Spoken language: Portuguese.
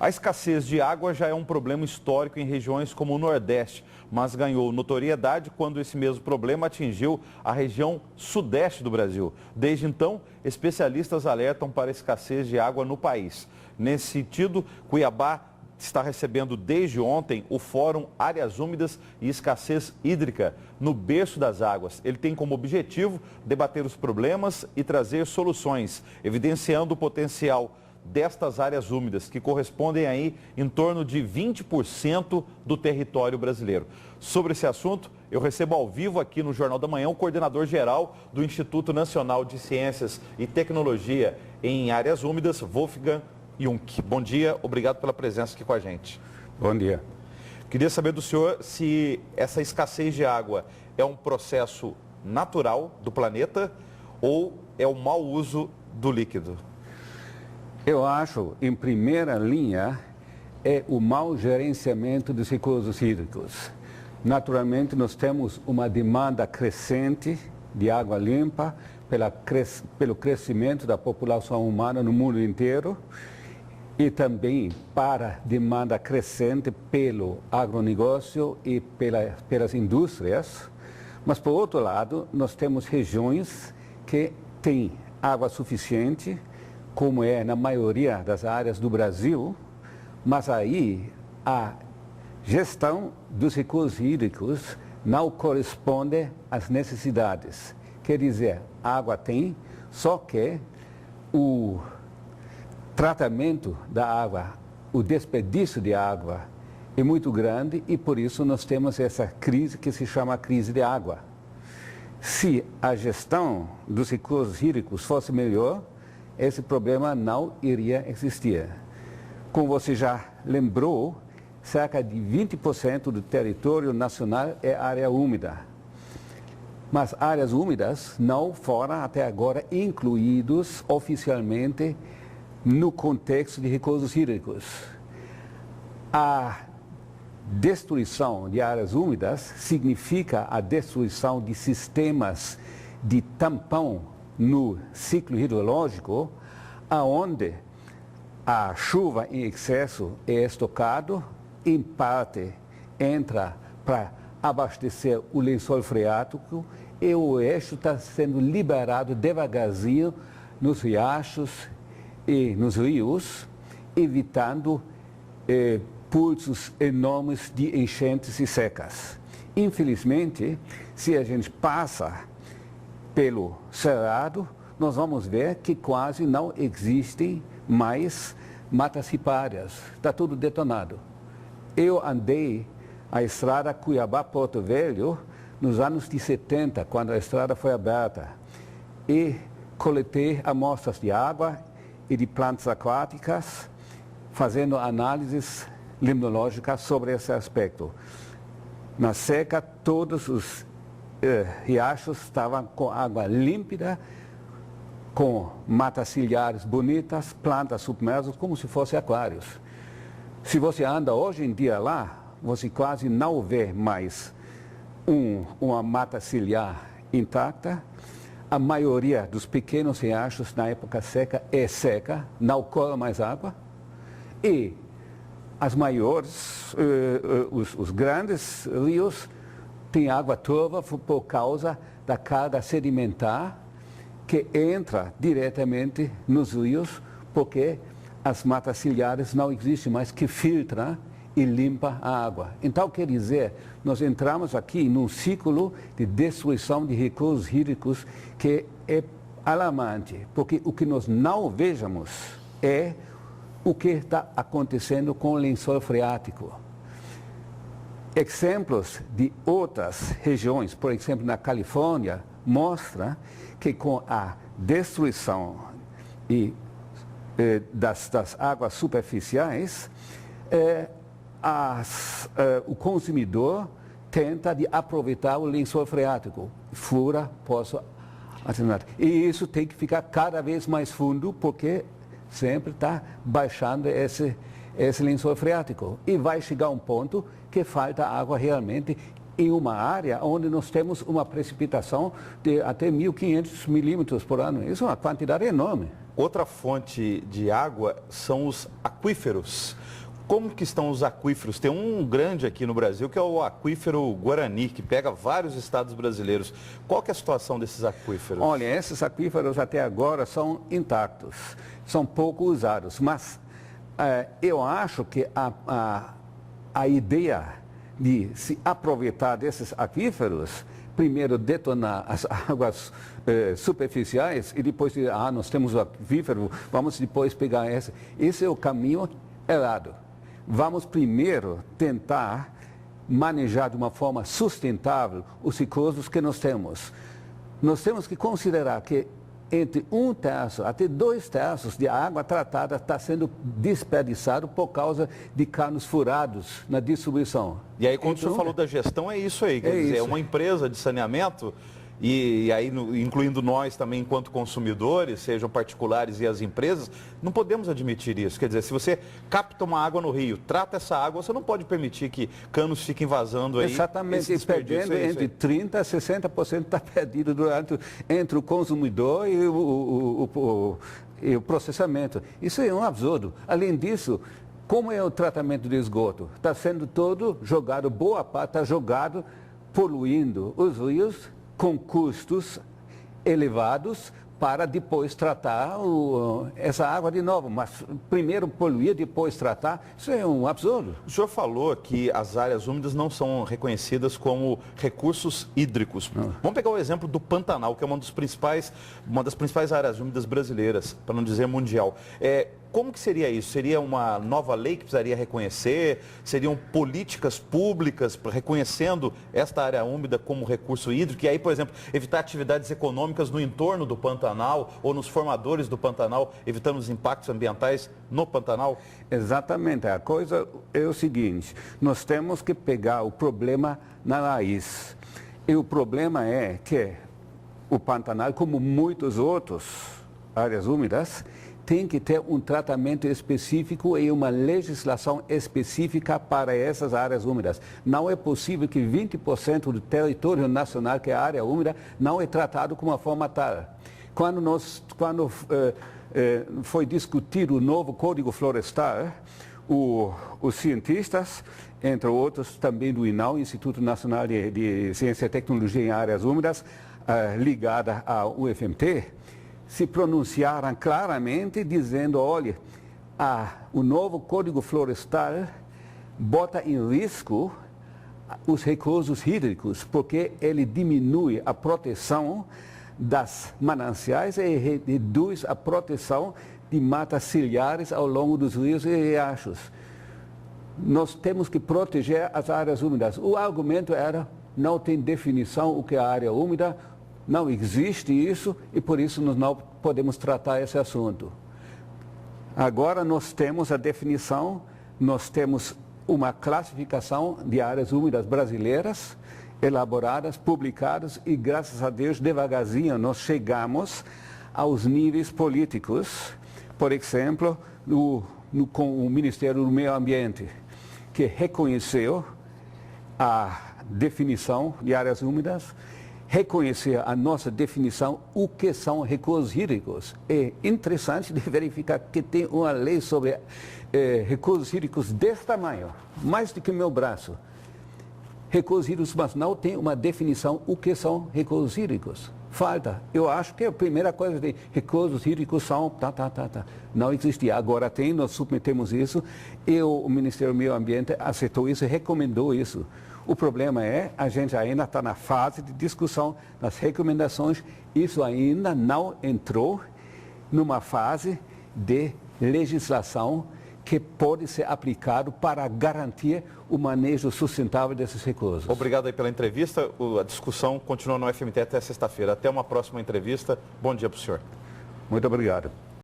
A escassez de água já é um problema histórico em regiões como o Nordeste, mas ganhou notoriedade quando esse mesmo problema atingiu a região Sudeste do Brasil. Desde então, especialistas alertam para a escassez de água no país. Nesse sentido, Cuiabá está recebendo desde ontem o Fórum Áreas Úmidas e Escassez Hídrica no berço das águas. Ele tem como objetivo debater os problemas e trazer soluções, evidenciando o potencial destas áreas úmidas, que correspondem aí em torno de 20% do território brasileiro. Sobre esse assunto, eu recebo ao vivo aqui no Jornal da Manhã o coordenador-geral do Instituto Nacional de Ciências e Tecnologia em Áreas Úmidas, Wolfgang Jung. Bom dia, obrigado pela presença aqui com a gente. Bom dia. Queria saber do senhor se essa escassez de água é um processo natural do planeta ou é o mau uso do líquido. Eu acho, em primeira linha, é o mau gerenciamento dos recursos hídricos. Naturalmente, nós temos uma demanda crescente de água limpa pelo crescimento da população humana no mundo inteiro e também para demanda crescente pelo agronegócio e pelas indústrias. Mas, por outro lado, nós temos regiões que têm água suficiente, como é na maioria das áreas do Brasil, mas aí a gestão dos recursos hídricos não corresponde às necessidades. Quer dizer, água tem, só que o tratamento da água, o desperdício de água é muito grande e por isso nós temos essa crise que se chama crise de água. Se a gestão dos recursos hídricos fosse melhor, esse problema não iria existir. Como você já lembrou, cerca de 20% do território nacional é área úmida. Mas áreas úmidas não foram até agora incluídos oficialmente no contexto de recursos hídricos. A destruição de áreas úmidas significa a destruição de sistemas de tampão no ciclo hidrológico, aonde a chuva em excesso é estocado, em parte entra para abastecer o lençol freático e o eixo está sendo liberado devagarzinho nos riachos e nos rios, evitando pulsos enormes de enchentes e secas. Infelizmente, se a gente passa pelo Cerrado, nós vamos ver que quase não existem mais matas ripárias. Está tudo detonado. Eu andei a estrada Cuiabá-Porto Velho nos anos de 70, quando a estrada foi aberta, e coletei amostras de água e de plantas aquáticas, fazendo análises limnológicas sobre esse aspecto. Na seca, todos os riachos estavam com água límpida, com matas ciliares bonitas, plantas submersas, como se fossem aquários. Se você anda hoje em dia lá, você quase não vê mais uma mata ciliar intacta. A maioria dos pequenos riachos na época seca é seca, não corre mais água. E as maiores, os grandes rios, tem água turva por causa da carga sedimentar que entra diretamente nos rios, porque as matas ciliares não existem mais, que filtram e limpam a água. Então, quer dizer, nós entramos aqui num ciclo de destruição de recursos hídricos que é alarmante, porque o que nós não vejamos é o que está acontecendo com o lençol freático. Exemplos de outras regiões, por exemplo, na Califórnia, mostram que com a destruição das águas superficiais, o consumidor tenta de aproveitar o lençol freático, fura poço artesiano. E isso tem que ficar cada vez mais fundo, porque sempre está baixando esse lençol freático. E vai chegar um ponto que falta água realmente em uma área onde nós temos uma precipitação de até 1.500 milímetros por ano. Isso é uma quantidade enorme. Outra fonte de água são os aquíferos. Como que estão os aquíferos? Tem um grande aqui no Brasil, que é o aquífero Guarani, que pega vários estados brasileiros. Qual que é a situação desses aquíferos? Olha, esses aquíferos até agora são intactos, são pouco usados, mas eu acho que a ideia de se aproveitar desses aquíferos, primeiro detonar as águas superficiais e depois dizer, nós temos o aquífero, vamos depois pegar esse. Esse é o caminho errado. Vamos primeiro tentar manejar de uma forma sustentável os recursos que nós temos. Nós temos que considerar que entre 1/3 até 2/3 de água tratada está sendo desperdiçado por causa de canos furados na distribuição. E aí, quando o senhor falou da gestão, é isso aí. Quer dizer, é uma empresa de saneamento, e aí, incluindo nós também, enquanto consumidores, sejam particulares e as empresas, não podemos admitir isso. Quer dizer, se você capta uma água no rio, trata essa água, você não pode permitir que canos fiquem vazando aí. Exatamente, e perdendo entre 30% a 60% está perdido entre o consumidor e o processamento. Isso é um absurdo. Além disso, como é o tratamento de esgoto? Está sendo todo jogado, boa parte está jogado, poluindo os rios, com custos elevados para depois tratar essa água de novo. Mas primeiro poluir, depois tratar, isso é um absurdo. O senhor falou que as áreas úmidas não são reconhecidas como recursos hídricos. Vamos pegar o exemplo do Pantanal, que é uma das principais áreas úmidas brasileiras, para não dizer mundial. Como que seria isso? Seria uma nova lei que precisaria reconhecer? Seriam políticas públicas reconhecendo esta área úmida como recurso hídrico? E aí, por exemplo, evitar atividades econômicas no entorno do Pantanal ou nos formadores do Pantanal, evitando os impactos ambientais no Pantanal? Exatamente. A coisa é o seguinte, nós temos que pegar o problema na raiz. E o problema é que o Pantanal, como muitas outras áreas úmidas, tem que ter um tratamento específico e uma legislação específica para essas áreas úmidas. Não é possível que 20% do território nacional, que é a área úmida, não é tratado com uma forma tal. Quando foi discutido o novo Código Florestal, os cientistas, entre outros também do INAU, Instituto Nacional de Ciência e Tecnologia em Áreas Úmidas, ligada ao UFMT, se pronunciaram claramente dizendo, olha, o novo Código Florestal bota em risco os recursos hídricos, porque ele diminui a proteção das mananciais e reduz a proteção de matas ciliares ao longo dos rios e riachos. Nós temos que proteger as áreas úmidas. O argumento era, não tem definição o que é a área úmida, não existe isso e por isso nós não podemos tratar esse assunto. Agora nós temos a definição, nós temos uma classificação de áreas úmidas brasileiras, elaboradas, publicadas e graças a Deus devagarzinho nós chegamos aos níveis políticos, por exemplo, com o Ministério do Meio Ambiente, que reconheceu a definição de áreas úmidas, reconhecer a nossa definição, o que são recursos hídricos. É interessante de verificar que tem uma lei sobre recursos hídricos desse tamanho, mais do que o meu braço. Recursos hídricos, mas não tem uma definição, o que são recursos hídricos. Falta. Eu acho que a primeira coisa de recursos hídricos são... Não existia. Agora tem, nós submetemos isso e o Ministério do Meio Ambiente aceitou isso e recomendou isso. O problema é, a gente ainda está na fase de discussão das recomendações, isso ainda não entrou numa fase de legislação que pode ser aplicado para garantir o manejo sustentável desses recursos. Obrigado aí pela entrevista, a discussão continua no FMT até sexta-feira. Até uma próxima entrevista, bom dia para o senhor. Muito obrigado.